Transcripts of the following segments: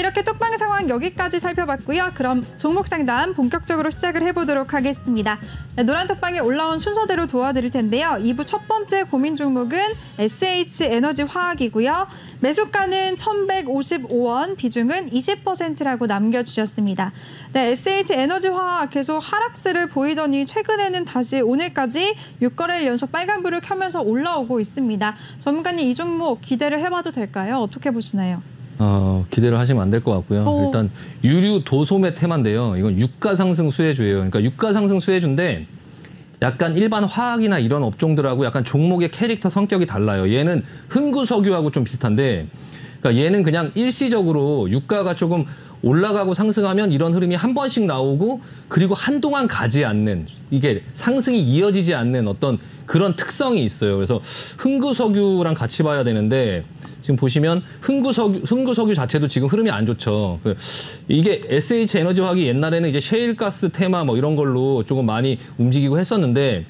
이렇게 톡방 상황 여기까지 살펴봤고요. 그럼 종목 상담 본격적으로 시작을 해보도록 하겠습니다. 네, 노란 톡방에 올라온 순서대로 도와드릴 텐데요. 2부 첫 번째 고민 종목은 SH에너지화학이고요. 매수가는 1,155원, 비중은 20%라고 남겨주셨습니다. 네, SH에너지화학 계속 하락세를 보이더니 최근에는 다시 오늘까지 6거래일 연속 빨간불을 켜면서 올라오고 있습니다. 전문가님, 이 종목 기대를 해봐도 될까요? 어떻게 보시나요? 기대를 하시면 안 될 것 같고요. 일단 유류 도소매 테마인데요. 이건 유가 상승 수혜주예요. 그러니까 유가 상승 수혜주인데 약간 일반 화학이나 이런 업종들하고 약간 종목의 캐릭터 성격이 달라요. 얘는 흥구석유하고 좀 비슷한데, 그러니까 얘는 그냥 일시적으로 유가가 조금 올라가고 상승하면 이런 흐름이 한 번씩 나오고, 그리고 한동안 가지 않는, 이게 상승이 이어지지 않는 어떤 그런 특성이 있어요. 그래서 흥구석유랑 같이 봐야 되는데, 지금 보시면 흥구석유 자체도 지금 흐름이 안 좋죠. 이게 SH에너지화학이 옛날에는 이제 셰일가스 테마 뭐 이런 걸로 조금 많이 움직이고 했었는데,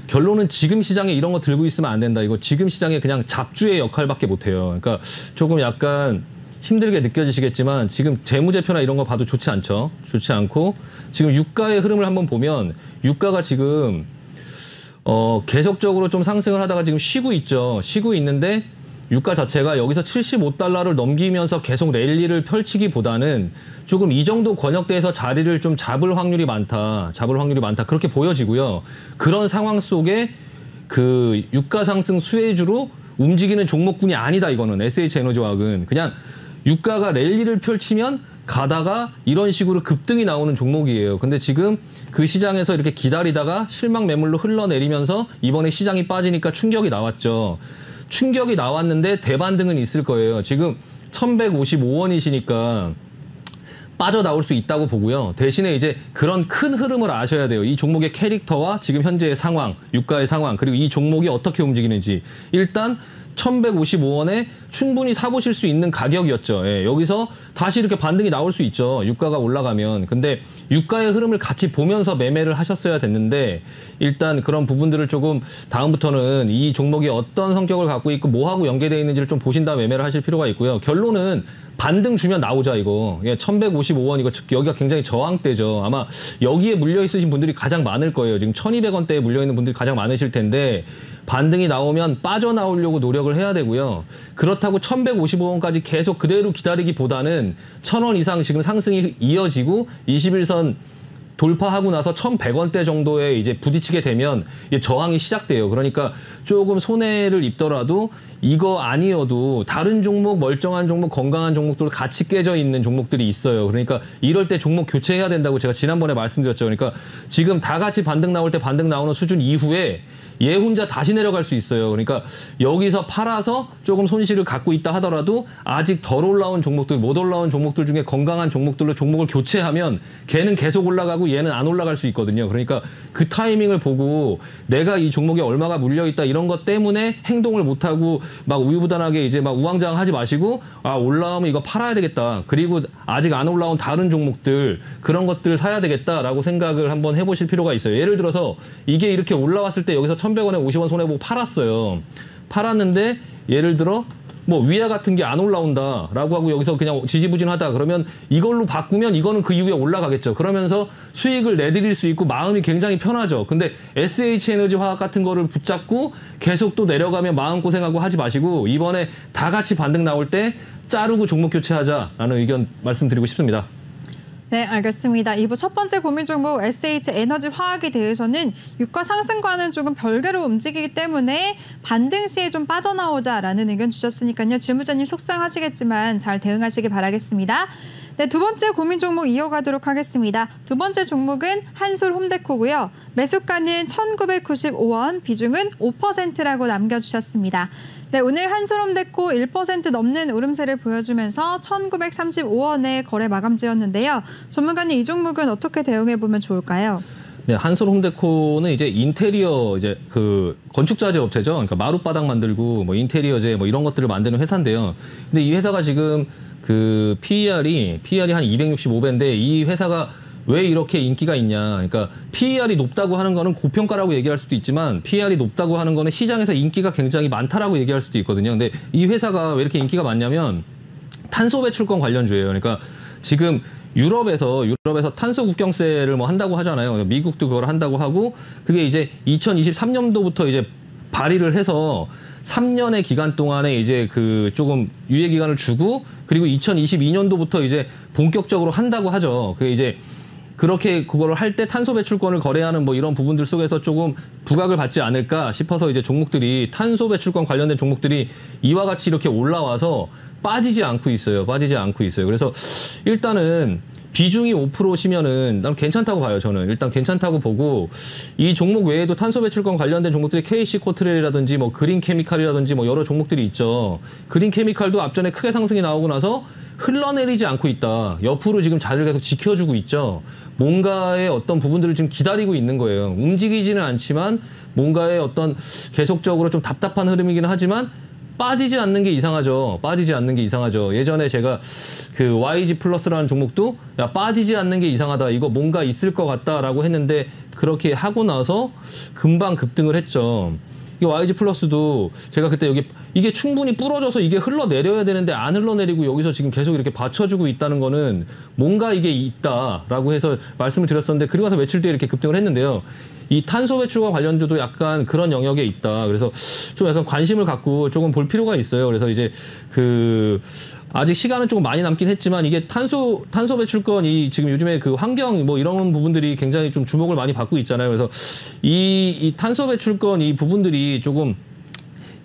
결론은 지금 시장에 이런 거 들고 있으면 안 된다. 이거 지금 시장에 그냥 잡주의 역할밖에 못 해요. 그러니까 조금 약간 힘들게 느껴지시겠지만 지금 재무제표나 이런 거 봐도 좋지 않죠. 좋지 않고, 지금 유가의 흐름을 한번 보면 유가가 지금 계속적으로 좀 상승을 하다가 지금 쉬고 있죠. 쉬고 있는데 유가 자체가 여기서 75달러를 넘기면서 계속 랠리를 펼치기보다는 조금 이 정도 권역대에서 자리를 좀 잡을 확률이 많다. 그렇게 보여지고요. 그런 상황 속에 그 유가 상승 수혜주로 움직이는 종목군이 아니다. 이거는 SH에너지화학은 그냥 유가가 랠리를 펼치면 가다가 이런 식으로 급등이 나오는 종목이에요. 근데 지금 그 시장에서 이렇게 기다리다가 실망 매물로 흘러내리면서 이번에 시장이 빠지니까 충격이 나왔죠. 충격이 나왔는데 대반등은 있을 거예요. 지금 1,155원이시니까 빠져나올 수 있다고 보고요. 대신에 이제 그런 큰 흐름을 아셔야 돼요. 이 종목의 캐릭터와 지금 현재의 상황, 유가의 상황, 그리고 이 종목이 어떻게 움직이는지. 일단 1,155원에 충분히 사보실 수 있는 가격이었죠. 예, 여기서 다시 이렇게 반등이 나올 수 있죠. 유가가 올라가면. 근데 유가의 흐름을 같이 보면서 매매를 하셨어야 됐는데, 일단 그런 부분들을 조금 다음부터는 이 종목이 어떤 성격을 갖고 있고 뭐하고 연계되어 있는지를 좀 보신 다음 매매를 하실 필요가 있고요. 결론은 반등 주면 나오자 이거. 예, 1,155원 이거 여기가 굉장히 저항대죠. 아마 여기에 물려 있으신 분들이 가장 많을 거예요. 지금 1,200원대에 물려 있는 분들이 가장 많으실 텐데, 반등이 나오면 빠져나오려고 노력을 해야 되고요. 그렇다고 1,155원까지 계속 그대로 기다리기보다는 1,000원 이상 지금 상승이 이어지고 21선 돌파하고 나서 1,100원대 정도에 이제 부딪히게 되면 저항이 시작돼요. 그러니까 조금 손해를 입더라도 이거 아니어도 다른 종목, 멀쩡한 종목, 건강한 종목들 같이 깨져 있는 종목들이 있어요. 그러니까 이럴 때 종목 교체해야 된다고 제가 지난번에 말씀드렸죠. 그러니까 지금 다 같이 반등 나올 때 반등 나오는 수준 이후에 얘 혼자 다시 내려갈 수 있어요. 그러니까 여기서 팔아서 조금 손실을 갖고 있다 하더라도 아직 덜 올라온 종목들, 못 올라온 종목들 중에 건강한 종목들로 종목을 교체하면 걔는 계속 올라가고 얘는 안 올라갈 수 있거든요. 그러니까 그 타이밍을 보고 내가 이 종목에 얼마가 물려있다 이런 것 때문에 행동을 못하고 막 우유부단하게 이제 막 우왕좌왕하지 마시고, 아 올라오면 이거 팔아야 되겠다. 그리고 아직 안 올라온 다른 종목들 그런 것들 사야 되겠다라고 생각을 한번 해보실 필요가 있어요. 예를 들어서 이게 이렇게 올라왔을 때 여기서 1,100원에 50원 손해보고 팔았어요. 팔았는데 예를 들어 뭐 위아 같은 게 안 올라온다라고 하고 여기서 그냥 지지부진하다 그러면 이걸로 바꾸면 이거는 그 이후에 올라가겠죠. 그러면서 수익을 내드릴 수 있고 마음이 굉장히 편하죠. 근데 SH에너지화학 같은 거를 붙잡고 계속 또 내려가면 마음고생하고 하지 마시고 이번에 다 같이 반등 나올 때 자르고 종목 교체하자라는 의견 말씀드리고 싶습니다. 네, 알겠습니다. 2부 첫 번째 고민 종목 SH에너지화학에 대해서는 유가 상승과는 조금 별개로 움직이기 때문에 반등 시에 좀 빠져나오자라는 의견 주셨으니까요. 질문자님 속상하시겠지만 잘 대응하시기 바라겠습니다. 네, 두 번째 고민 종목 이어가도록 하겠습니다. 두 번째 종목은 한솔홈데코고요. 매수가는 1,995원, 비중은 5%라고 남겨주셨습니다. 네, 오늘 한솔홈데코 1% 넘는 오름세를 보여주면서 1,935원에 거래 마감지였는데요. 전문가님, 이 종목은 어떻게 대응해보면 좋을까요? 네, 한솔홈데코는 이제 인테리어 이제 그 건축자재 업체죠. 그러니까 마룻바닥 만들고 뭐 인테리어재 뭐 이런 것들을 만드는 회사인데요. 근데 이 회사가 지금 그 PER이 한 265배인데 이 회사가 왜 이렇게 인기가 있냐. 그러니까 PER이 높다고 하는 거는 고평가라고 얘기할 수도 있지만 PER이 높다고 하는 거는 시장에서 인기가 굉장히 많다라고 얘기할 수도 있거든요. 근데 이 회사가 왜 이렇게 인기가 많냐면 탄소 배출권 관련주예요. 그러니까 지금 유럽에서 탄소 국경세를 뭐 한다고 하잖아요. 미국도 그걸 한다고 하고 그게 이제 2023년도부터 이제 발의를 해서 3년의 기간 동안에 이제 그 조금 유예 기간을 주고 그리고 2022년도부터 이제 본격적으로 한다고 하죠. 그게 이제 그렇게 그거를 할 때 탄소 배출권을 거래하는 뭐 이런 부분들 속에서 조금 부각을 받지 않을까 싶어서 이제 종목들이 탄소 배출권 관련된 종목들이 이와 같이 이렇게 올라와서 빠지지 않고 있어요. 그래서 일단은 비중이 5%시면은 난 괜찮다고 봐요. 저는 일단 괜찮다고 보고 이 종목 외에도 탄소 배출권 관련된 종목들이 KC 코트렐이라든지 뭐 그린 케미칼이라든지 뭐 여러 종목들이 있죠. 그린 케미칼도 앞전에 크게 상승이 나오고 나서 흘러내리지 않고 있다. 옆으로 지금 자리를 계속 지켜주고 있죠. 뭔가의 어떤 부분들을 지금 기다리고 있는 거예요. 움직이지는 않지만 뭔가의 어떤 계속적으로 좀 답답한 흐름이긴 하지만 빠지지 않는 게 이상하죠. 예전에 제가 그 YG 플러스라는 종목도 야 빠지지 않는 게 이상하다. 이거 뭔가 있을 것 같다라고 했는데 그렇게 하고 나서 금방 급등을 했죠. 이 YG 플러스도 제가 그때 여기 이게 충분히 부러져서 이게 흘러내려야 되는데 안 흘러내리고 여기서 지금 계속 이렇게 받쳐주고 있다는 거는 뭔가 이게 있다라고 해서 말씀을 드렸었는데 그리고 나서 며칠 뒤에 이렇게 급등을 했는데요. 이 탄소 배출과 관련주도 약간 그런 영역에 있다. 그래서 좀 약간 관심을 갖고 조금 볼 필요가 있어요. 그래서 이제 아직 시간은 조금 많이 남긴 했지만 이게 탄소 배출권이 지금 요즘에 그 환경 뭐 이런 부분들이 굉장히 좀 주목을 많이 받고 있잖아요. 그래서 이 탄소 배출권 이 부분들이 조금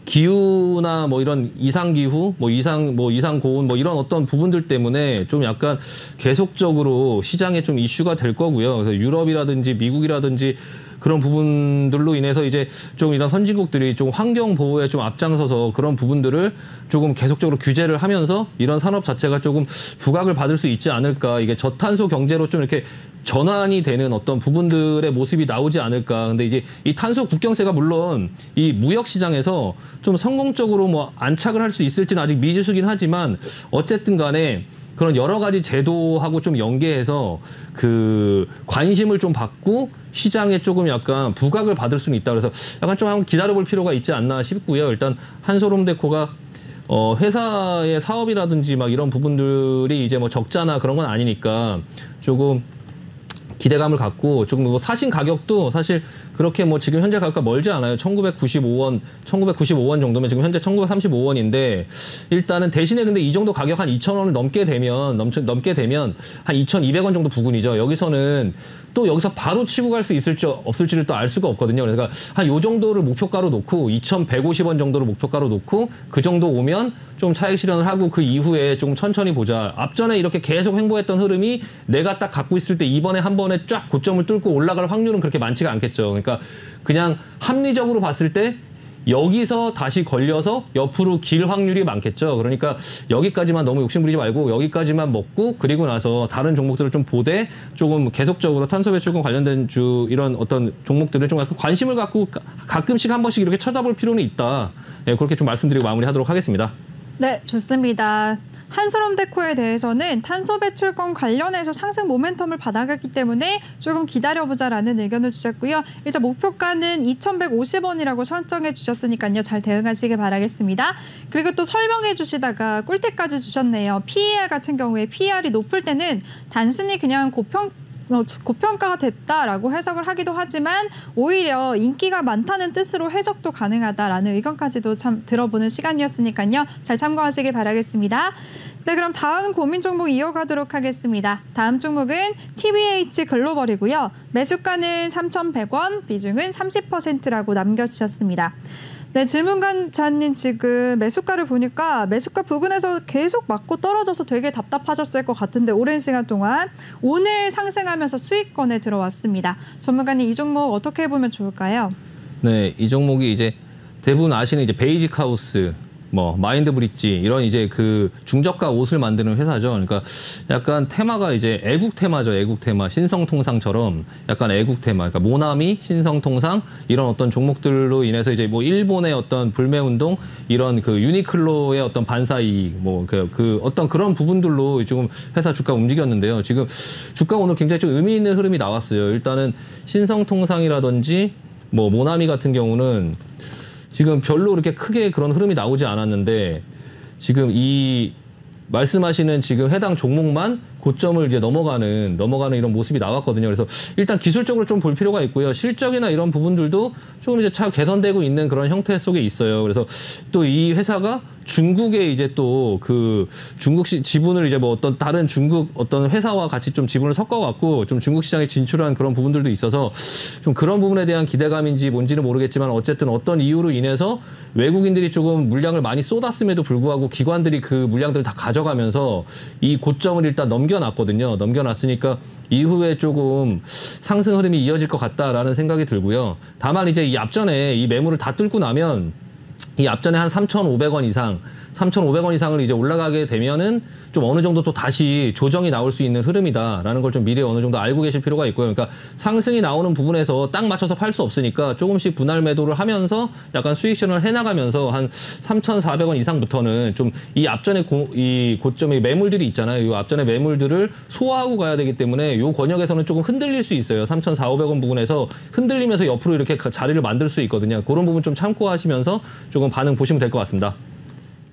기후나 뭐 이런 이상기후, 이상고온 뭐 이런 어떤 부분들 때문에 좀 약간 계속적으로 시장에 좀 이슈가 될 거고요. 그래서 유럽이라든지 미국이라든지 그런 부분들로 인해서 이제 좀 이런 선진국들이 좀 환경 보호에 좀 앞장서서 그런 부분들을 조금 계속적으로 규제를 하면서 이런 산업 자체가 조금 부각을 받을 수 있지 않을까. 이게 저탄소 경제로 좀 이렇게 전환이 되는 어떤 부분들의 모습이 나오지 않을까. 근데 이제 이 탄소 국경세가 물론 이 무역 시장에서 좀 성공적으로 뭐 안착을 할 수 있을지는 아직 미지수긴 하지만 어쨌든 간에 그런 여러 가지 제도하고 좀 연계해서 그 관심을 좀 받고 시장에 조금 약간 부각을 받을 수는 있다. 그래서 약간 좀 한번 기다려볼 필요가 있지 않나 싶고요. 일단 한솔홈데코가 회사의 사업이라든지 막 이런 부분들이 이제 뭐 적자나 그런 건 아니니까 조금 기대감을 갖고 조금 뭐 사신 가격도 사실 그렇게 뭐 지금 현재 가격과 멀지 않아요. 1995원 정도면 지금 현재 1935원인데 일단은 대신에 근데 이 정도 가격 한 2,000원을 넘게 되면 한 2,200원 정도 부근이죠. 여기서는 또 여기서 바로 치고 갈 수 있을지 없을지를 또 알 수가 없거든요. 그러니까 한 요 정도를 목표가로 놓고 2,150원 정도를 목표가로 놓고 그 정도 오면 좀 차익 실현을 하고 그 이후에 좀 천천히 보자. 앞전에 이렇게 계속 횡보했던 흐름이 내가 딱 갖고 있을 때 이번에 한 번에 쫙 고점을 뚫고 올라갈 확률은 그렇게 많지가 않겠죠. 그러니까 그냥 합리적으로 봤을 때 여기서 다시 걸려서 옆으로 길 확률이 많겠죠. 그러니까 여기까지만 너무 욕심부리지 말고 여기까지만 먹고 그리고 나서 다른 종목들을 좀 보되 조금 계속적으로 탄소 배출권 관련된 이런 어떤 종목들을 좀 관심을 갖고 가끔씩 한 번씩 이렇게 쳐다볼 필요는 있다. 네, 그렇게 좀 말씀드리고 마무리하도록 하겠습니다. 네, 좋습니다. 한솔홈데코에 대해서는 탄소 배출권 관련해서 상승 모멘텀을 받아갔기 때문에 조금 기다려보자라는 의견을 주셨고요. 이제 목표가는 2,150원이라고 설정해 주셨으니까요. 잘 대응하시길 바라겠습니다. 그리고 또 설명해 주시다가 꿀팁까지 주셨네요. PER 같은 경우에 PER이 높을 때는 단순히 그냥 고평가가 됐다라고 해석을 하기도 하지만 오히려 인기가 많다는 뜻으로 해석도 가능하다라는 의견까지도 참 들어보는 시간이었으니까요. 잘 참고하시길 바라겠습니다. 네, 그럼 다음 고민 종목 이어가도록 하겠습니다. 다음 종목은 TBH 글로벌이고요. 매수가는 3,100원, 비중은 30%라고 남겨주셨습니다. 네, 질문관자님 지금 매수가를 보니까 매수가 부근에서 계속 맞고 떨어져서 되게 답답하셨을 것 같은데 오랜 시간 동안 오늘 상승하면서 수익권에 들어왔습니다. 전문가님 이 종목 어떻게 보면 좋을까요? 네, 이 종목이 이제 대부분 아시는 이제 베이직 하우스, 뭐 마인드 브릿지 이런 이제 그 중저가 옷을 만드는 회사죠. 그러니까 약간 테마가 이제 애국 테마죠. 애국 테마. 신성통상처럼 약간 애국 테마. 그러니까 모나미, 신성통상 이런 어떤 종목들로 인해서 이제 뭐 일본의 어떤 불매 운동 이런 그 유니클로의 어떤 반사이익 뭐 그 어떤 그런 부분들로 지금 회사 주가 움직였는데요. 지금 주가 오늘 굉장히 좀 의미 있는 흐름이 나왔어요. 일단은 신성통상이라든지 뭐 모나미 같은 경우는 지금 별로 그렇게 크게 그런 흐름이 나오지 않았는데 지금 이 말씀하시는 지금 해당 종목만 고점을 이제 넘어가는 이런 모습이 나왔거든요. 그래서 일단 기술적으로 좀 볼 필요가 있고요. 실적이나 이런 부분들도 조금 이제 차 개선되고 있는 그런 형태 속에 있어요. 그래서 또 이 회사가 중국에 이제 또 그 중국 지분을 이제 뭐 어떤 다른 중국 어떤 회사와 같이 좀 지분을 섞어갖고 좀 중국 시장에 진출한 그런 부분들도 있어서 좀 그런 부분에 대한 기대감인지 뭔지는 모르겠지만 어쨌든 어떤 이유로 인해서 외국인들이 조금 물량을 많이 쏟았음에도 불구하고 기관들이 그 물량들을 다 가져가면서 이 고점을 일단 넘겨놨거든요. 넘겨놨으니까 이후에 조금 상승 흐름이 이어질 것 같다라는 생각이 들고요. 다만 이제 이 앞전에 이 매물을 다 뚫고 나면 이 앞전에 한 3,500원 이상, 3,500원 이상을 이제 올라가게 되면은 좀 어느 정도 또 다시 조정이 나올 수 있는 흐름이다라는 걸 좀 미리 어느 정도 알고 계실 필요가 있고요. 그러니까 상승이 나오는 부분에서 딱 맞춰서 팔 수 없으니까 조금씩 분할 매도를 하면서 약간 수익 실현을 해나가면서 한 3,400원 이상부터는 좀 이 앞전에 이 고점의 매물들이 있잖아요. 이 앞전에 매물들을 소화하고 가야 되기 때문에 이 권역에서는 조금 흔들릴 수 있어요. 3,400원 부분에서 흔들리면서 옆으로 이렇게 자리를 만들 수 있거든요. 그런 부분 좀 참고하시면서 조금 반응 보시면 될 것 같습니다.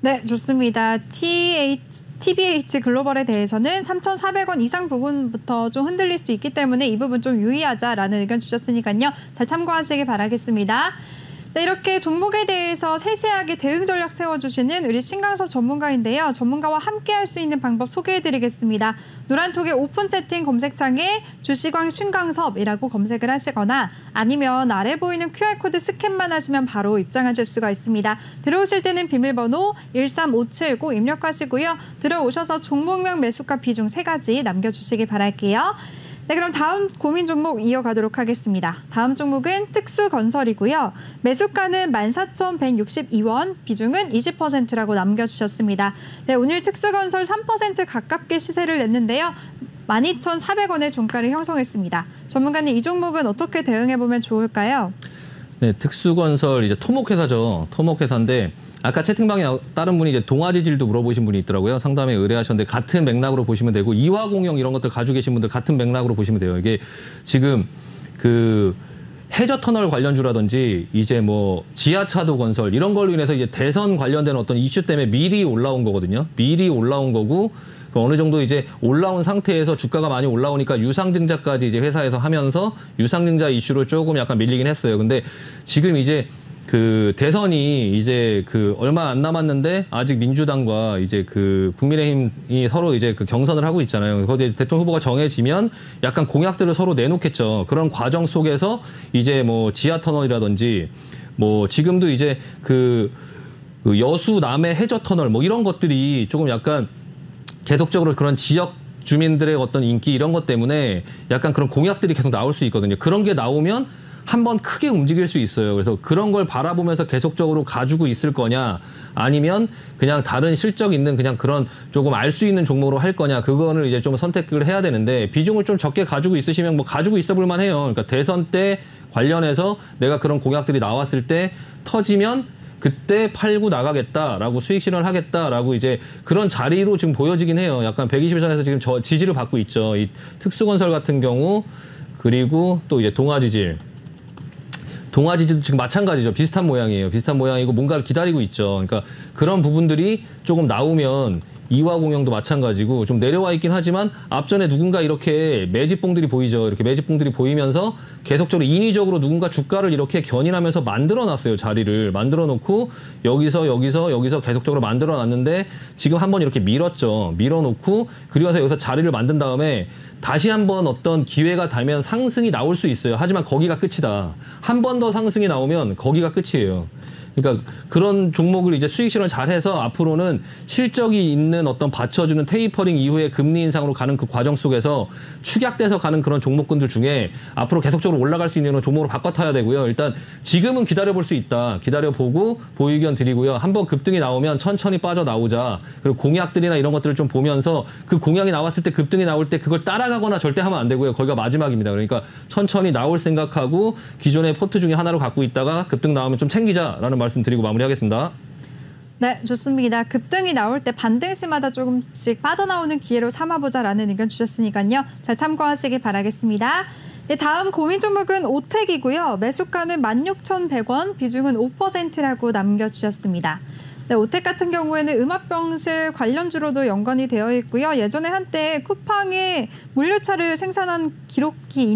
네, 좋습니다. TBH 글로벌에 대해서는 3,400원 이상 부분부터 좀 흔들릴 수 있기 때문에 이 부분 좀 유의하자라는 의견 주셨으니까요. 잘 참고하시기 바라겠습니다. 네, 이렇게 종목에 대해서 세세하게 대응 전략 세워주시는 우리 신강섭 전문가인데요. 전문가와 함께 할 수 있는 방법 소개해드리겠습니다. 노란톡의 오픈 채팅 검색창에 주시광 신강섭이라고 검색을 하시거나 아니면 아래 보이는 QR코드 스캔만 하시면 바로 입장하실 수가 있습니다. 들어오실 때는 비밀번호 13570 입력하시고요. 들어오셔서 종목명, 매수가, 비중 3가지 남겨주시기 바랄게요. 네, 그럼 다음 고민 종목 이어가도록 하겠습니다. 다음 종목은 특수건설이고요. 매수가는 14,162원, 비중은 20%라고 남겨주셨습니다. 네, 오늘 특수건설 3% 가깝게 시세를 냈는데요. 12,400원의 종가를 형성했습니다. 전문가님, 이 종목은 어떻게 대응해보면 좋을까요? 네, 특수건설 이제 토목회사죠. 토목회사인데 아까 채팅방에 다른 분이 이제 동아지질도 물어보신 분이 있더라고요. 상담에 의뢰하셨는데 같은 맥락으로 보시면 되고 이화공영 이런 것들 가지고 계신 분들 같은 맥락으로 보시면 돼요. 이게 지금 그 해저터널 관련주라든지 이제 뭐 지하차도 건설 이런 걸로 인해서 이제 대선 관련된 어떤 이슈 때문에 미리 올라온 거거든요. 미리 올라온 거고 어느 정도 이제 올라온 상태에서 주가가 많이 올라오니까 유상증자까지 이제 회사에서 하면서 유상증자 이슈로 조금 약간 밀리긴 했어요. 근데 지금 이제 그 대선이 이제 그 얼마 안 남았는데 아직 민주당과 이제 그 국민의힘이 서로 이제 그 경선을 하고 있잖아요. 거기에 대통령 후보가 정해지면 약간 공약들을 서로 내놓겠죠. 그런 과정 속에서 이제 뭐 지하터널이라든지 뭐 지금도 이제 그 여수 남해 해저터널 뭐 이런 것들이 조금 약간 계속적으로 그런 지역 주민들의 어떤 인기 이런 것 때문에 약간 그런 공약들이 계속 나올 수 있거든요. 그런 게 나오면 한번 크게 움직일 수 있어요. 그래서 그런 걸 바라보면서 계속적으로 가지고 있을 거냐 아니면 그냥 다른 실적 있는 그냥 그런 조금 알 수 있는 종목으로 할 거냐 그거를 이제 좀 선택을 해야 되는데 비중을 좀 적게 가지고 있으시면 뭐 가지고 있어 볼 만해요. 그러니까 대선 때 관련해서 내가 그런 공약들이 나왔을 때 터지면 그때 팔고 나가겠다라고 수익 실현을 하겠다라고 이제 그런 자리로 지금 보여지긴 해요. 약간 121선에서 지금 지지를 받고 있죠. 이 특수건설 같은 경우 그리고 또 이제 동아지질도 지금 마찬가지죠. 비슷한 모양이에요. 비슷한 모양이고 뭔가를 기다리고 있죠. 그러니까 그런 부분들이 조금 나오면 이화공영도 마찬가지고 좀 내려와 있긴 하지만 앞전에 누군가 이렇게 매집봉들이 보이죠. 이렇게 매집봉들이 보이면서 계속적으로 인위적으로 누군가 주가를 이렇게 견인하면서 만들어놨어요. 자리를 만들어놓고 여기서 계속적으로 만들어놨는데 지금 한번 이렇게 밀었죠. 밀어놓고 그리고 나서 여기서 자리를 만든 다음에 다시 한번 어떤 기회가 닿으면 상승이 나올 수 있어요. 하지만 거기가 끝이다. 한 번 더 상승이 나오면 거기가 끝이에요. 그러니까 그런 종목을 이제 수익 실현을 잘해서 앞으로는 실적이 있는 어떤 받쳐주는 테이퍼링 이후에 금리 인상으로 가는 그 과정 속에서 축약돼서 가는 그런 종목군들 중에 앞으로 계속적으로 올라갈 수 있는 종목으로 바꿔타야 되고요. 일단 지금은 기다려볼 수 있다. 기다려보고 보의견 드리고요. 한번 급등이 나오면 천천히 빠져나오자. 그리고 공약들이나 이런 것들을 좀 보면서 그 공약이 나왔을 때 급등이 나올 때 그걸 따라가거나 절대 하면 안 되고요. 거기가 마지막입니다. 그러니까 천천히 나올 생각하고 기존의 포트 중에 하나로 갖고 있다가 급등 나오면 좀 챙기자라는 말씀드리고 마무리하겠습니다. 네, 좋습니다. 급등이 나올 때 반등 시마다 조금씩 빠져나오는 기회로 삼아보자라는 의견 주셨으니까요. 잘 참고하시기 바라겠습니다. 네, 다음 고민 종목은 오텍이고요. 매수가는 16,100원, 비중은 5%라고 남겨주셨습니다. 네, 오텍 같은 경우에는 음압병실 관련주로도 연관이 되어 있고요. 예전에 한때 쿠팡에 물류차를 생산한 기록이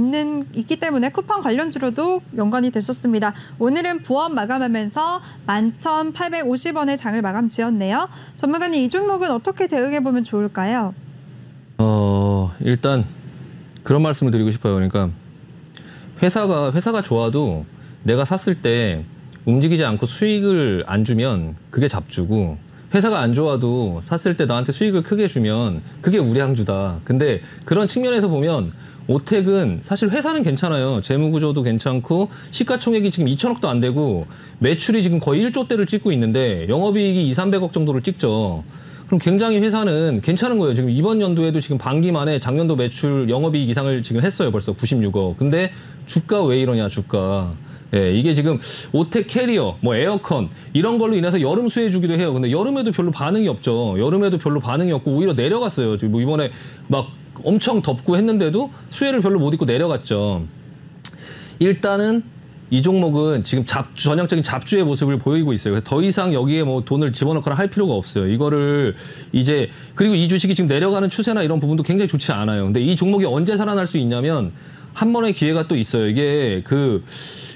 있기 때문에 쿠팡 관련주로도 연관이 됐었습니다. 오늘은 보합 마감하면서 11,850원의 장을 마감 지었네요. 전문가님, 이 종목은 어떻게 대응해보면 좋을까요? 일단 그런 말씀을 드리고 싶어요. 그러니까 회사가 좋아도 내가 샀을 때 움직이지 않고 수익을 안 주면 그게 잡주고, 회사가 안 좋아도 샀을 때 나한테 수익을 크게 주면 그게 우량주다. 근데 그런 측면에서 보면 오텍은 사실 회사는 괜찮아요. 재무구조도 괜찮고 시가총액이 지금 2천억도 안 되고 매출이 지금 거의 1조대를 찍고 있는데 영업이익이 200~300억 정도를 찍죠. 그럼 굉장히 회사는 괜찮은 거예요. 지금 이번 연도에도 지금 반기 만에 작년도 매출 영업이익 이상을 지금 했어요. 벌써 96억. 근데 주가 왜 이러냐, 주가. 예, 이게 지금 오텍 캐리어, 뭐 에어컨 이런 걸로 인해서 여름 수혜 주기도 해요. 근데 여름에도 별로 반응이 없죠. 여름에도 별로 반응이 없고 오히려 내려갔어요. 지금 뭐 이번에 막 엄청 덥고 했는데도 수혜를 별로 못 입고 내려갔죠. 일단은 이 종목은 지금 전형적인 잡주의 모습을 보이고 있어요. 그래서 더 이상 여기에 뭐 돈을 집어넣거나 할 필요가 없어요. 이거를 이제, 그리고 이 주식이 지금 내려가는 추세나 이런 부분도 굉장히 좋지 않아요. 근데 이 종목이 언제 살아날 수 있냐면 한 번의 기회가 또 있어요. 이게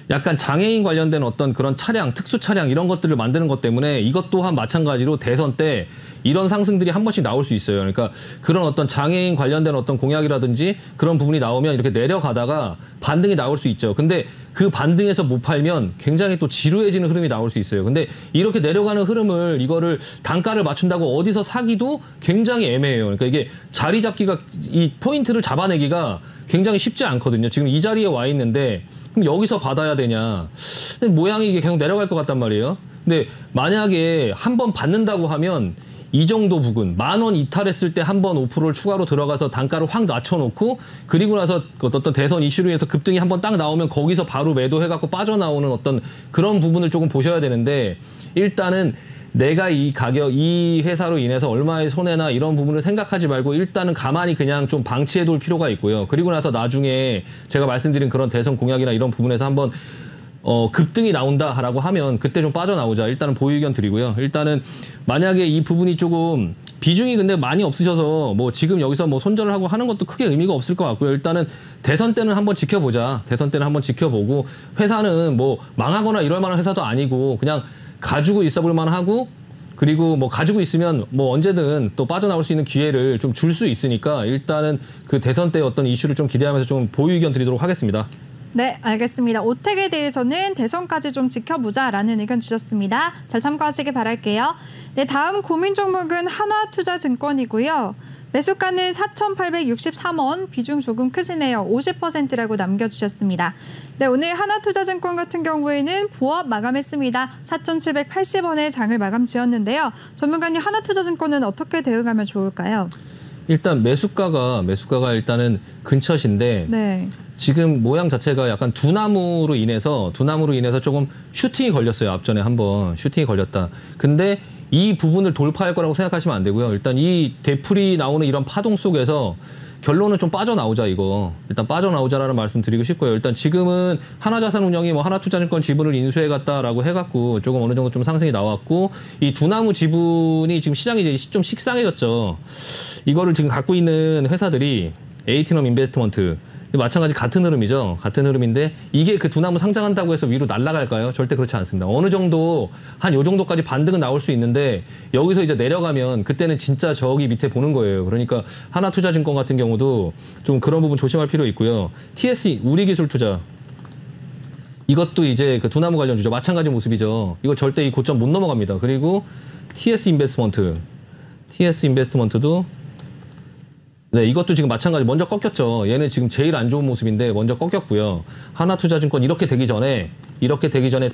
약간 장애인 관련된 어떤 그런 차량, 특수 차량 이런 것들을 만드는 것 때문에 이것 또한 마찬가지로 대선 때 이런 상승들이 한 번씩 나올 수 있어요. 그러니까 그런 어떤 장애인 관련된 어떤 공약이라든지 그런 부분이 나오면 이렇게 내려가다가 반등이 나올 수 있죠. 근데 그 반등에서 못 팔면 굉장히 또 지루해지는 흐름이 나올 수 있어요. 근데 이렇게 내려가는 흐름을, 이거를 단가를 맞춘다고 어디서 사기도 굉장히 애매해요. 그러니까 이게 자리 잡기가, 이 포인트를 잡아내기가 굉장히 쉽지 않거든요. 지금 이 자리에 와 있는데 그럼 여기서 받아야 되냐. 근데 모양이 이게 계속 내려갈 것 같단 말이에요. 근데 만약에 한번 받는다고 하면 이 정도 부근, 10,000원 이탈했을 때 한 번 5%를 추가로 들어가서 단가를 확 낮춰놓고, 그리고 나서 어떤 대선 이슈로 인해서 급등이 한번 딱 나오면 거기서 바로 매도해갖고 빠져나오는 어떤 그런 부분을 조금 보셔야 되는데, 일단은 내가 이 가격, 이 회사로 인해서 얼마의 손해나 이런 부분을 생각하지 말고 일단은 가만히 그냥 좀 방치해둘 필요가 있고요. 그리고 나서 나중에 제가 말씀드린 그런 대선 공약이나 이런 부분에서 한번 급등이 나온다라고 하면 그때 좀 빠져나오자. 일단은 보유 의견 드리고요. 일단은 만약에 이 부분이 조금 비중이 근데 많이 없으셔서 뭐 지금 여기서 뭐 손절을 하고 하는 것도 크게 의미가 없을 것 같고요. 일단은 대선 때는 한번 지켜보자. 대선 때는 한번 지켜보고, 회사는 뭐 망하거나 이럴 만한 회사도 아니고 그냥 가지고 있어 볼 만하고, 그리고 뭐 가지고 있으면 뭐 언제든 또 빠져나올 수 있는 기회를 좀 줄 수 있으니까 일단은 그 대선 때 어떤 이슈를 좀 기대하면서 좀 보유 의견 드리도록 하겠습니다. 네, 알겠습니다. 오텍에 대해서는 대선까지 좀 지켜보자라는 의견 주셨습니다. 잘 참고하시기 바랄게요. 네, 다음 고민 종목은 하나투자증권이고요. 매수가는 4,863원, 비중 조금 크시네요. 50%라고 남겨주셨습니다. 네, 오늘 하나투자증권 같은 경우에는 보합 마감했습니다. 4,780원의 장을 마감 지었는데요. 전문가님, 하나투자증권은 어떻게 대응하면 좋을까요? 일단 매수가가 일단은 근처신데, 네. 지금 모양 자체가 약간 두나무로 인해서 조금 슈팅이 걸렸어요. 앞전에 한번 슈팅이 걸렸다. 근데 이 부분을 돌파할 거라고 생각하시면 안 되고요. 일단 이 되풀이 나오는 이런 파동 속에서 결론은 좀 빠져나오자, 이거. 일단 빠져나오자라는 말씀 드리고 싶고요. 일단 지금은 하나자산운용이 뭐 하나투자증권 지분을 인수해갔다라고 해갖고 조금 어느 정도 좀 상승이 나왔고, 이 두나무 지분이 지금 시장이 이제 좀 식상해졌죠. 이거를 지금 갖고 있는 회사들이 에이티넘 인베스트먼트, 마찬가지 같은 흐름이죠. 같은 흐름인데 이게 그 두나무 상장한다고 해서 위로 날아갈까요? 절대 그렇지 않습니다. 어느 정도 한 요 정도까지 반등은 나올 수 있는데 여기서 이제 내려가면 그때는 진짜 저기 밑에 보는 거예요. 그러니까 하나투자증권 같은 경우도 좀 그런 부분 조심할 필요 있고요. TSE 우리기술투자, 이것도 이제 그 두나무 관련 주죠. 마찬가지 모습이죠. 이거 절대 이 고점 못 넘어갑니다. 그리고 TS 인베스트먼트도 네, 이것도 지금 마찬가지 먼저 꺾였죠. 얘는 지금 제일 안 좋은 모습인데 먼저 꺾였고요. 하나투자증권 이렇게 되기 전에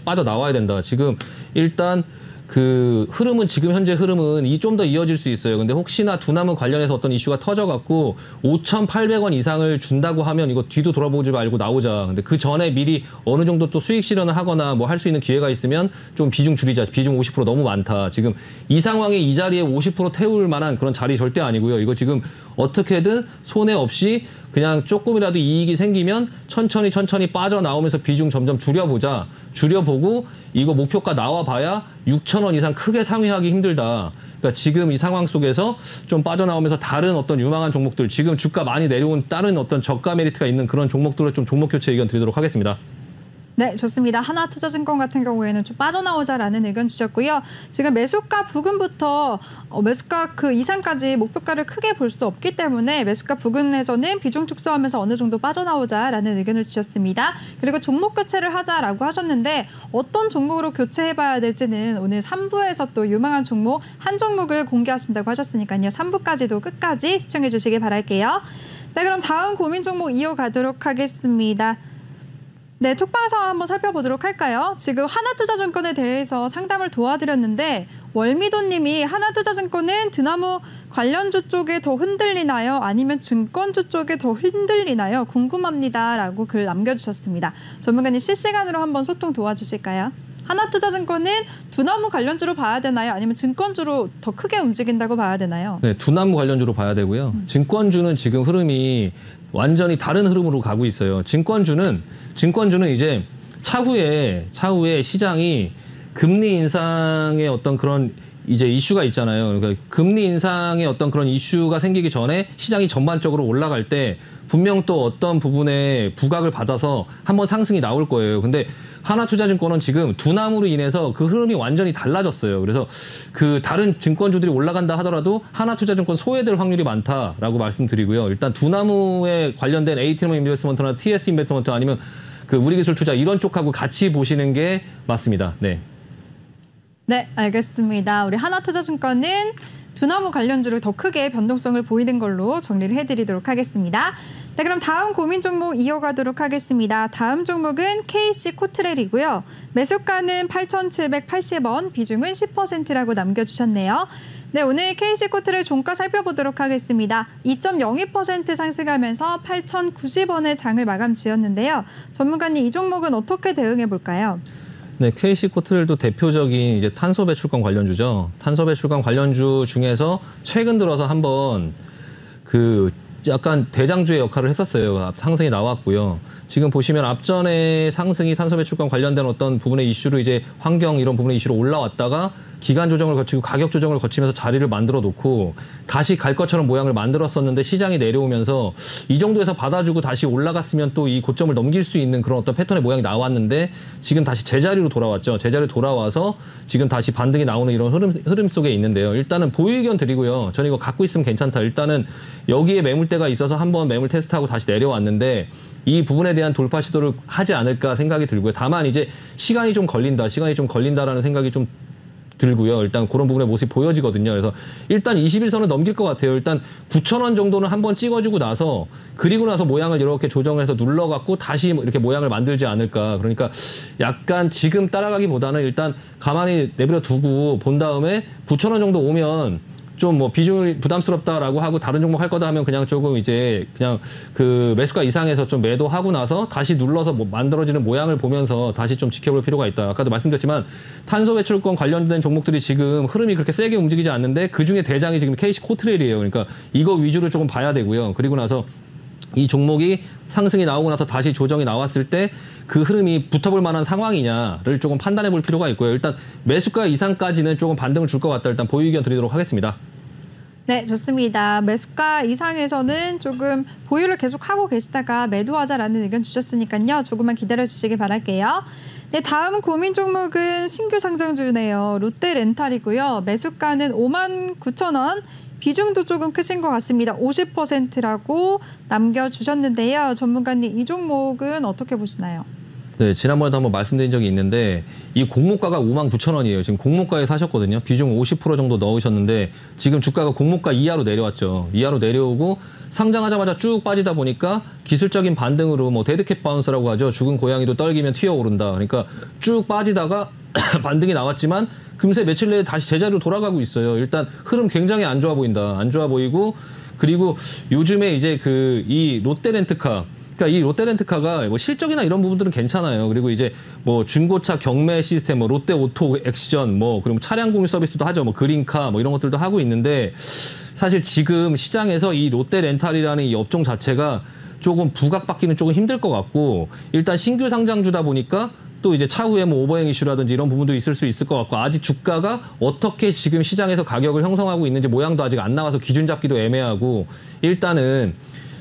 빠져나와야 된다. 지금 일단 그 흐름은, 지금 현재 흐름은 이 좀 더 이어질 수 있어요. 근데 혹시나 두나무 관련해서 어떤 이슈가 터져갖고 5,800원 이상을 준다고 하면 이거 뒤도 돌아보지 말고 나오자. 근데 그 전에 미리 어느 정도 또 수익 실현을 하거나 뭐 할 수 있는 기회가 있으면 좀 비중 줄이자. 비중 50% 너무 많다. 지금 이 상황에 이 자리에 50% 태울 만한 그런 자리 절대 아니고요. 이거 지금 어떻게든 손해 없이 그냥 조금이라도 이익이 생기면 천천히 빠져나오면서 비중 점점 줄여보자. 줄여보고 이거 목표가 나와봐야 6,000원 이상 크게 상회하기 힘들다. 그러니까 지금 이 상황 속에서 좀 빠져나오면서 다른 어떤 유망한 종목들, 지금 주가 많이 내려온 다른 어떤 저가 메리트가 있는 그런 종목들을 좀 종목 교체 의견 드리도록 하겠습니다. 네, 좋습니다. 하나투자증권 같은 경우에는 좀 빠져나오자라는 의견 주셨고요. 지금 매수가 부근부터 매수가 그 이상까지 목표가를 크게 볼 수 없기 때문에 매수가 부근에서는 비중 축소하면서 어느 정도 빠져나오자라는 의견을 주셨습니다. 그리고 종목 교체를 하자라고 하셨는데 어떤 종목으로 교체해봐야 될지는 오늘 3부에서 또 유망한 종목 한 종목을 공개하신다고 하셨으니까요. 3부까지도 끝까지 시청해 주시기 바랄게요. 네, 그럼 다음 고민 종목 이어가도록 하겠습니다. 네, 톡방 상황 한번 살펴보도록 할까요? 지금 하나투자증권에 대해서 상담을 도와드렸는데 월미도님이 하나투자증권은 드나무 관련주 쪽에 더 흔들리나요? 아니면 증권주 쪽에 더 흔들리나요? 궁금합니다. 라고 글 남겨주셨습니다. 전문가님 실시간으로 한번 소통 도와주실까요? 하나투자증권은 두나무 관련주로 봐야 되나요? 아니면 증권주로 더 크게 움직인다고 봐야 되나요? 네, 두나무 관련주로 봐야 되고요. 증권주는 지금 흐름이 완전히 다른 흐름으로 가고 있어요. 증권주는 이제 차후에 시장이 금리 인상의 어떤 그런 이제 이슈가 있잖아요. 그러니까 금리 인상의 어떤 그런 이슈가 생기기 전에 시장이 전반적으로 올라갈 때 분명 또 어떤 부분에 부각을 받아서 한번 상승이 나올 거예요. 근데 하나투자증권은 지금 두나무로 인해서 그 흐름이 완전히 달라졌어요. 그래서 그 다른 증권주들이 올라간다 하더라도 하나투자증권 소외될 확률이 많다라고 말씀드리고요. 일단 두나무에 관련된 ATM 인베스트먼트나 TS 인베스트먼트 아니면 그 우리기술투자 이런 쪽하고 같이 보시는 게 맞습니다. 네. 네, 알겠습니다. 우리 하나투자증권은 두나무 관련주로 더 크게 변동성을 보이는 걸로 정리를 해드리도록 하겠습니다. 네, 그럼 다음 고민 종목 이어가도록 하겠습니다. 다음 종목은 KC 코트렐이고요. 매수가는 8,780원, 비중은 10%라고 남겨주셨네요. 네, 오늘 KC 코트렐 종가 살펴보도록 하겠습니다. 2.02% 상승하면서 8,090원의 장을 마감 지었는데요. 전문가님, 이 종목은 어떻게 대응해 볼까요? 네, KC 코트렐도 대표적인 이제 탄소 배출권 관련주죠. 탄소 배출권 관련주 중에서 최근 들어서 한번 그 약간 대장주의 역할을 했었어요. 상승이 나왔고요. 지금 보시면 앞전에 상승이 탄소 배출권 관련된 어떤 부분의 이슈로 이제 환경 이런 부분의 이슈로 올라왔다가 기간 조정을 거치고 가격 조정을 거치면서 자리를 만들어 놓고 다시 갈 것처럼 모양을 만들었었는데 시장이 내려오면서 이 정도에서 받아주고 다시 올라갔으면 또 이 고점을 넘길 수 있는 그런 어떤 패턴의 모양이 나왔는데 지금 다시 제자리로 돌아왔죠. 제자리로 돌아와서 지금 다시 반등이 나오는 이런 흐름 속에 있는데요. 일단은 보유 의견 드리고요. 저는 이거 갖고 있으면 괜찮다. 일단은 여기에 매물대가 있어서 한번 매물 테스트하고 다시 내려왔는데 이 부분에 대한 돌파 시도를 하지 않을까 생각이 들고요. 다만 이제 시간이 좀 걸린다라는 생각이 좀 들고요. 일단 그런 부분의 모습이 보여지거든요. 그래서 일단 21선을 넘길 것 같아요. 일단 9,000원 정도는 한번 찍어주고 나서 그리고 나서 모양을 이렇게 조정을 해서 눌러갖고 다시 이렇게 모양을 만들지 않을까. 그러니까 약간 지금 따라가기보다는 일단 가만히 내버려 두고 본 다음에 9,000원 정도 오면 좀 뭐 비중이 부담스럽다라고 하고 다른 종목 할 거다 하면 그냥 조금 이제 그냥 그 매수가 이상해서 좀 매도하고 나서 다시 눌러서 뭐 만들어지는 모양을 보면서 다시 좀 지켜볼 필요가 있다. 아까도 말씀드렸지만 탄소 배출권 관련된 종목들이 지금 흐름이 그렇게 세게 움직이지 않는데 그중에 대장이 지금 KC 코트렐이에요. 그러니까 이거 위주로 조금 봐야 되고요. 그리고 나서 이 종목이 상승이 나오고 나서 다시 조정이 나왔을 때 그 흐름이 붙어볼 만한 상황이냐를 조금 판단해 볼 필요가 있고요. 일단 매수가 이상까지는 조금 반등을 줄 것 같다. 일단 보유 의견 드리도록 하겠습니다. 네, 좋습니다. 매수가 이상에서는 조금 보유를 계속하고 계시다가 매도하자라는 의견 주셨으니까요. 조금만 기다려주시기 바랄게요. 네, 다음 고민 종목은 신규 상장주네요. 롯데렌탈이고요. 매수가는 59,000원. 비중도 조금 크신 것 같습니다. 50%라고 남겨주셨는데요. 전문가님, 이 종목은 어떻게 보시나요? 네, 지난번에도 한번 말씀드린 적이 있는데 이 공모가가 59,000원이에요. 지금 공모가에 사셨거든요. 비중 50% 정도 넣으셨는데 지금 주가가 공모가 이하로 내려왔죠. 이하로 내려오고 상장하자마자 쭉 빠지다 보니까 기술적인 반등으로 뭐 데드캣 바운스라고 하죠. 죽은 고양이도 떨기면 튀어오른다. 그러니까 쭉 빠지다가 반등이 나왔지만 금세 며칠 내에 다시 제자리로 돌아가고 있어요. 일단 흐름 굉장히 안 좋아 보인다. 안 좋아 보이고 그리고 요즘에 이제 그 이 롯데렌트카 그러니까 이 롯데렌트카가 뭐 실적이나 이런 부분들은 괜찮아요. 그리고 이제 뭐 중고차 경매 시스템, 뭐 롯데 오토 엑시전, 뭐 그리고 차량 공유 서비스도 하죠. 뭐 그린카, 뭐 이런 것들도 하고 있는데 사실 지금 시장에서 이 롯데렌탈이라는 이 업종 자체가 조금 부각받기는 조금 힘들 것 같고 일단 신규 상장주다 보니까 또 이제 차후에 뭐 오버행 이슈라든지 이런 부분도 있을 수 있을 것 같고 아직 주가가 어떻게 지금 시장에서 가격을 형성하고 있는지 모양도 아직 안 나와서 기준 잡기도 애매하고 일단은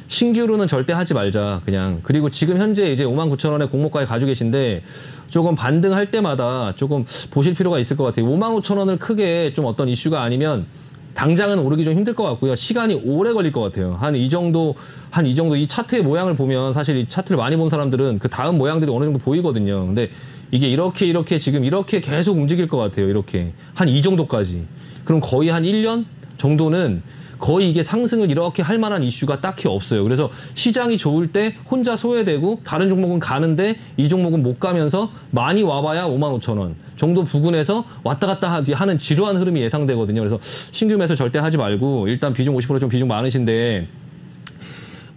신규로는 절대 하지 말자 그냥. 그리고 지금 현재 이제 59,000원에 공모가에 가지고 계신데 조금 반등할 때마다 조금 보실 필요가 있을 것 같아요. 55,000원을 크게 좀 어떤 이슈가 아니면 당장은 오르기 좀 힘들 것 같고요. 시간이 오래 걸릴 것 같아요. 한 이 정도 이 차트의 모양을 보면 사실 이 차트를 많이 본 사람들은 그 다음 모양들이 어느 정도 보이거든요. 근데 이게 이렇게 지금 이렇게 계속 움직일 것 같아요. 이렇게 한 이 정도까지. 그럼 거의 한 1년 정도는 거의 이게 상승을 이렇게 할 만한 이슈가 딱히 없어요. 그래서 시장이 좋을 때 혼자 소외되고 다른 종목은 가는데 이 종목은 못 가면서 많이 와봐야 55,000원 정도 부근에서 왔다 갔다 하는 지루한 흐름이 예상되거든요. 그래서 신규 매수 절대 하지 말고 일단 비중 50% 좀 비중 많으신데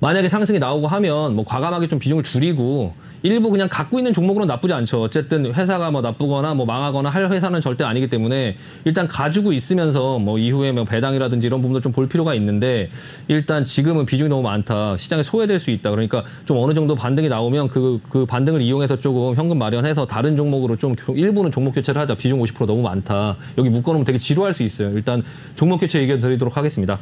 만약에 상승이 나오고 하면 뭐 과감하게 좀 비중을 줄이고 일부 그냥 갖고 있는 종목으로는 나쁘지 않죠. 어쨌든 회사가 뭐 나쁘거나 뭐 망하거나 할 회사는 절대 아니기 때문에 일단 가지고 있으면서 뭐 이후에 뭐 배당이라든지 이런 부분도 좀 볼 필요가 있는데 일단 지금은 비중이 너무 많다. 시장에 소외될 수 있다. 그러니까 좀 어느 정도 반등이 나오면 그 반등을 이용해서 조금 현금 마련해서 다른 종목으로 좀 일부는 종목 교체를 하자. 비중 50% 너무 많다. 여기 묶어놓으면 되게 지루할 수 있어요. 일단 종목 교체 의견 드리도록 하겠습니다.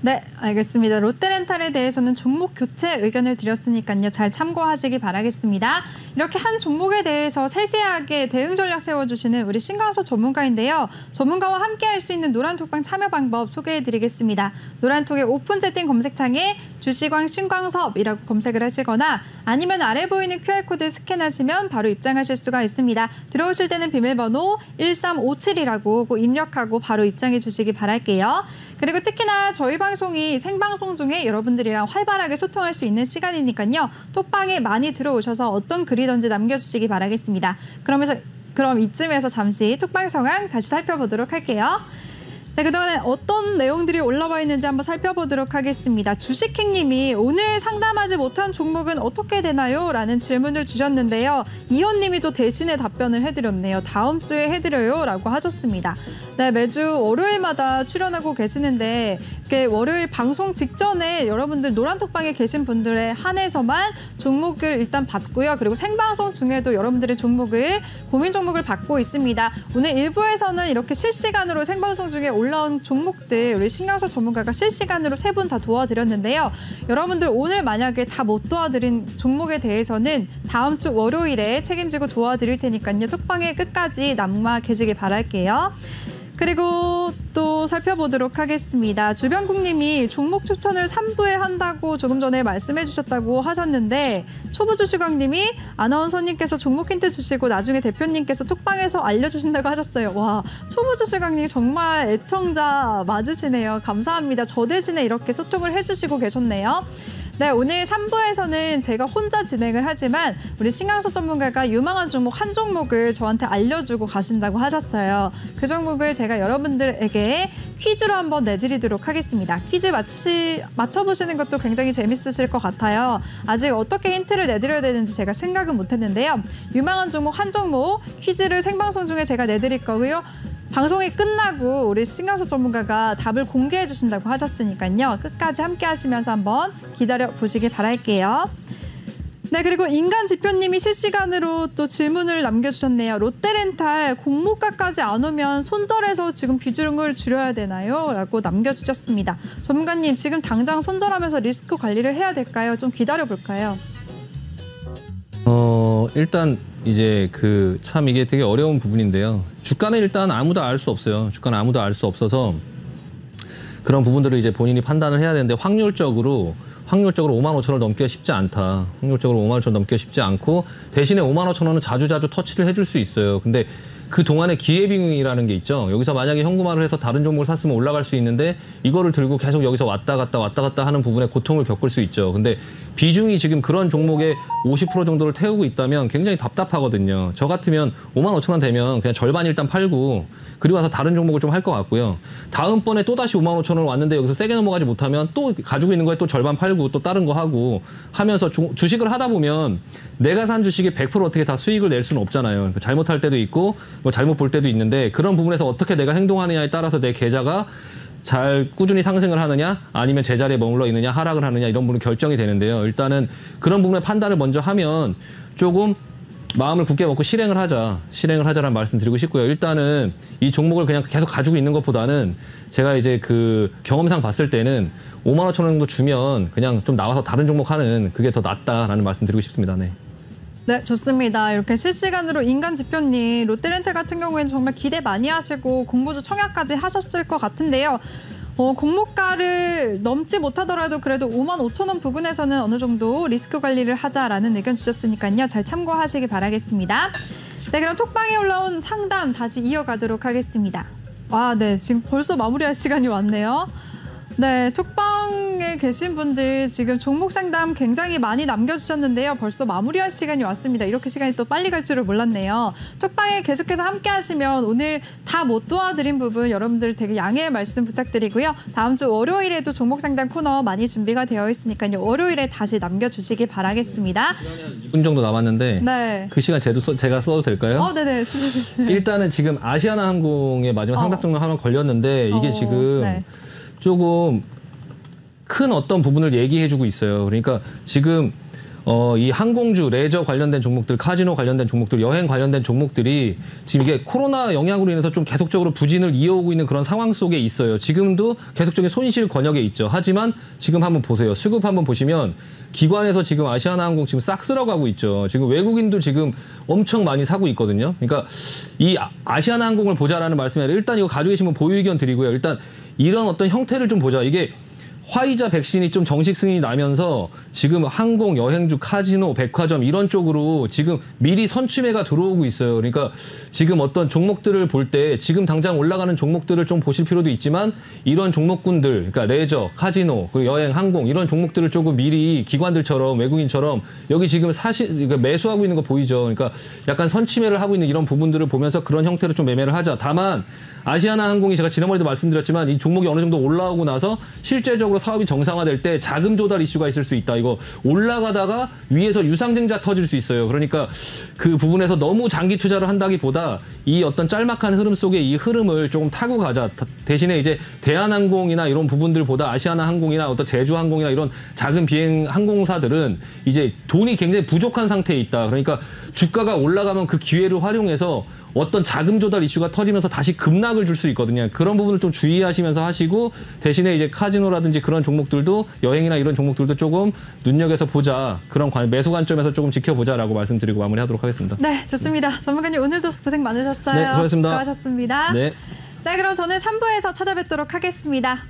네, 알겠습니다. 롯데렌탈에 대해서는 종목 교체 의견을 드렸으니까요. 잘 참고하시기 바라겠습니다. 이렇게 한 종목에 대해서 세세하게 대응 전략 세워주시는 우리 신광섭 전문가인데요. 전문가와 함께 할 수 있는 노란톡방 참여 방법 소개해드리겠습니다. 노란톡의 오픈 채팅 검색창에 주시광 신광섭이라고 검색을 하시거나 아니면 아래 보이는 QR코드 스캔하시면 바로 입장하실 수가 있습니다. 들어오실 때는 비밀번호 1357이라고 꼭 입력하고 바로 입장해 주시기 바랄게요. 그리고 특히나 저희 방송이 생방송 중에 여러분들이랑 활발하게 소통할 수 있는 시간이니까요. 톡방에 많이 들어오셔서 어떤 글이든지 남겨주시기 바라겠습니다. 그럼 이쯤에서 잠시 톡방 상황 다시 살펴보도록 할게요. 네, 그동안에 어떤 내용들이 올라와 있는지 한번 살펴보도록 하겠습니다. 주식행님이 오늘 상담하지 못한 종목은 어떻게 되나요? 라는 질문을 주셨는데요. 이현님이 또 대신에 답변을 해드렸네요. 다음 주에 해드려요 라고 하셨습니다. 네, 매주 월요일마다 출연하고 계시는데 월요일 방송 직전에 여러분들 노란톡방에 계신 분들에 한해서만 종목을 일단 받고요. 그리고 생방송 중에도 여러분들의 고민 종목을 받고 있습니다. 오늘 1부에서는 이렇게 실시간으로 생방송 중에 올라온 종목들 우리 신광섭 전문가가 실시간으로 3분 다 도와드렸는데요. 여러분들 오늘 만약에 다 못 도와드린 종목에 대해서는 다음 주 월요일에 책임지고 도와드릴 테니까요. 톡방에 끝까지 남아 계시길 바랄게요. 그리고 또 살펴보도록 하겠습니다. 주변국님이 종목 추천을 3부에 한다고 조금 전에 말씀해 주셨다고 하셨는데 초보주식왕님이 아나운서님께서 종목 힌트 주시고 나중에 대표님께서 톡방에서 알려주신다고 하셨어요. 와, 초보주식왕님 정말 애청자 맞으시네요. 감사합니다. 저 대신에 이렇게 소통을 해주시고 계셨네요. 네, 오늘 3부에서는 제가 혼자 진행을 하지만 우리 신광섭 전문가가 유망한 종목 한 종목을 저한테 알려주고 가신다고 하셨어요. 그 종목을 제가 여러분들에게 퀴즈로 한번 내드리도록 하겠습니다. 퀴즈 맞춰보시는 것도 굉장히 재밌으실 것 같아요. 아직 어떻게 힌트를 내드려야 되는지 제가 생각은 못했는데요. 유망한 종목 한 종목 퀴즈를 생방송 중에 제가 내드릴 거고요. 방송이 끝나고 우리 신광섭 전문가가 답을 공개해 주신다고 하셨으니까요. 끝까지 함께 하시면서 한번 기다려 보시길 바랄게요. 네, 그리고 인간지표님이 실시간으로 또 질문을 남겨주셨네요. 롯데렌탈 공모가까지 안 오면 손절해서 지금 비중을 줄여야 되나요? 라고 남겨주셨습니다. 전문가님, 지금 당장 손절하면서 리스크 관리를 해야 될까요? 좀 기다려 볼까요? 일단 이제 참 이게 되게 어려운 부분인데요. 주가는 일단 아무도 알 수 없어요. 주가는 아무도 알 수 없어서 그런 부분들을 이제 본인이 판단을 해야 되는데 확률적으로 55,000원을 넘기가 쉽지 않다. 확률적으로 55,000원 넘기가 쉽지 않고 대신에 55,000원은 자주자주 터치를 해줄 수 있어요. 근데 그 동안에 기회비용이라는 게 있죠. 여기서 만약에 현금화를 해서 다른 종목을 샀으면 올라갈 수 있는데 이거를 들고 계속 여기서 왔다 갔다 하는 부분에 고통을 겪을 수 있죠. 근데 비중이 지금 그런 종목의 50% 정도를 태우고 있다면 굉장히 답답하거든요. 저 같으면 55,000원 되면 그냥 절반 일단 팔고 그리고 와서 다른 종목을 좀 할 것 같고요. 다음번에 또다시 55,000원 왔는데 여기서 세게 넘어가지 못하면 또 가지고 있는 거에 또 절반 팔고 또 다른 거 하고 하면서 주식을 하다 보면 내가 산 주식에 100% 어떻게 다 수익을 낼 수는 없잖아요. 잘못할 때도 있고 뭐 잘못 볼 때도 있는데 그런 부분에서 어떻게 내가 행동하느냐에 따라서 내 계좌가 잘 꾸준히 상승을 하느냐 아니면 제자리에 머물러 있느냐 하락을 하느냐 이런 부분은 결정이 되는데요. 일단은 그런 부분의 판단을 먼저 하면 조금 마음을 굳게 먹고 실행을 하자라는 말씀 드리고 싶고요. 일단은 이 종목을 그냥 계속 가지고 있는 것보다는 제가 이제 그 경험상 봤을 때는 5만 5천 원 정도 주면 그냥 좀 나와서 다른 종목 하는 그게 더 낫다라는 말씀 드리고 싶습니다. 네. 네, 좋습니다. 이렇게 실시간으로 인간지표님, 롯데렌탈 같은 경우에는 정말 기대 많이 하시고 공모주 청약까지 하셨을 것 같은데요. 공모가를 넘지 못하더라도 그래도 5만 5천 원 부근에서는 어느 정도 리스크 관리를 하자라는 의견 주셨으니까요. 잘 참고하시기 바라겠습니다. 네, 그럼 톡방에 올라온 상담 다시 이어가도록 하겠습니다. 아, 네, 지금 벌써 마무리할 시간이 왔네요. 네, 톡방에 계신 분들 지금 종목 상담 굉장히 많이 남겨주셨는데요. 벌써 마무리할 시간이 왔습니다. 이렇게 시간이 또 빨리 갈 줄을 몰랐네요. 톡방에 계속해서 함께 하시면 오늘 다 못 도와드린 부분 여러분들 되게 양해의 말씀 부탁드리고요. 다음 주 월요일에도 종목 상담 코너 많이 준비가 되어 있으니까요. 월요일에 다시 남겨주시기 바라겠습니다. 2분 정도 남았는데 네. 그 시간 제가 써도 될까요? 네네. 일단은 지금 아시아나항공의 마지막 상담 종목 하나 걸렸는데 이게 지금 네. 조금 큰 어떤 부분을 얘기해주고 있어요. 그러니까 지금 이 항공주, 레저 관련된 종목들, 카지노 관련된 종목들, 여행 관련된 종목들이 지금 이게 코로나 영향으로 인해서 좀 계속적으로 부진을 이어오고 있는 그런 상황 속에 있어요. 지금도 계속적인 손실 권역에 있죠. 하지만 지금 한번 보세요. 수급 한번 보시면 기관에서 지금 아시아나항공 지금 싹 쓸어가고 있죠. 지금 외국인도 지금 엄청 많이 사고 있거든요. 그러니까 이 아시아나항공을 보자라는 말씀에 일단 이거 가지고 계시면 보유 의견 드리고요. 일단 이런 어떤 형태를 좀 보자. 이게 화이자 백신이 좀 정식 승인이 나면서 지금 항공, 여행주, 카지노, 백화점 이런 쪽으로 지금 미리 선취매가 들어오고 있어요. 그러니까 지금 어떤 종목들을 볼 때 지금 당장 올라가는 종목들을 좀 보실 필요도 있지만 이런 종목군들, 그러니까 레저, 카지노, 그리고 여행, 항공 이런 종목들을 조금 미리 기관들처럼 외국인처럼 여기 지금 그러니까 매수하고 있는 거 보이죠. 그러니까 약간 선취매를 하고 있는 이런 부분들을 보면서 그런 형태로 좀 매매를 하자. 다만 아시아나항공이 제가 지난번에도 말씀드렸지만 이 종목이 어느 정도 올라오고 나서 실제적으로 사업이 정상화될 때 자금 조달 이슈가 있을 수 있다. 이거 올라가다가 위에서 유상증자 터질 수 있어요. 그러니까 그 부분에서 너무 장기 투자를 한다기보다 이 어떤 짤막한 흐름 속에 이 흐름을 조금 타고 가자. 대신에 이제 대한항공이나 이런 부분들보다 아시아나항공이나 어떤 제주항공이나 이런 작은 비행 항공사들은 이제 돈이 굉장히 부족한 상태에 있다. 그러니까 주가가 올라가면 그 기회를 활용해서 어떤 자금 조달 이슈가 터지면서 다시 급락을 줄 수 있거든요. 그런 부분을 좀 주의하시면서 하시고 대신에 이제 카지노라든지 그런 종목들도 여행이나 이런 종목들도 조금 눈여겨서 보자. 그런 매수 관점에서 조금 지켜보자라고 말씀드리고 마무리하도록 하겠습니다. 네, 좋습니다. 전문가님 오늘도 고생 많으셨어요. 네, 수고하셨습니다. 수고하셨습니다. 네. 네, 그럼 저는 3부에서 찾아뵙도록 하겠습니다.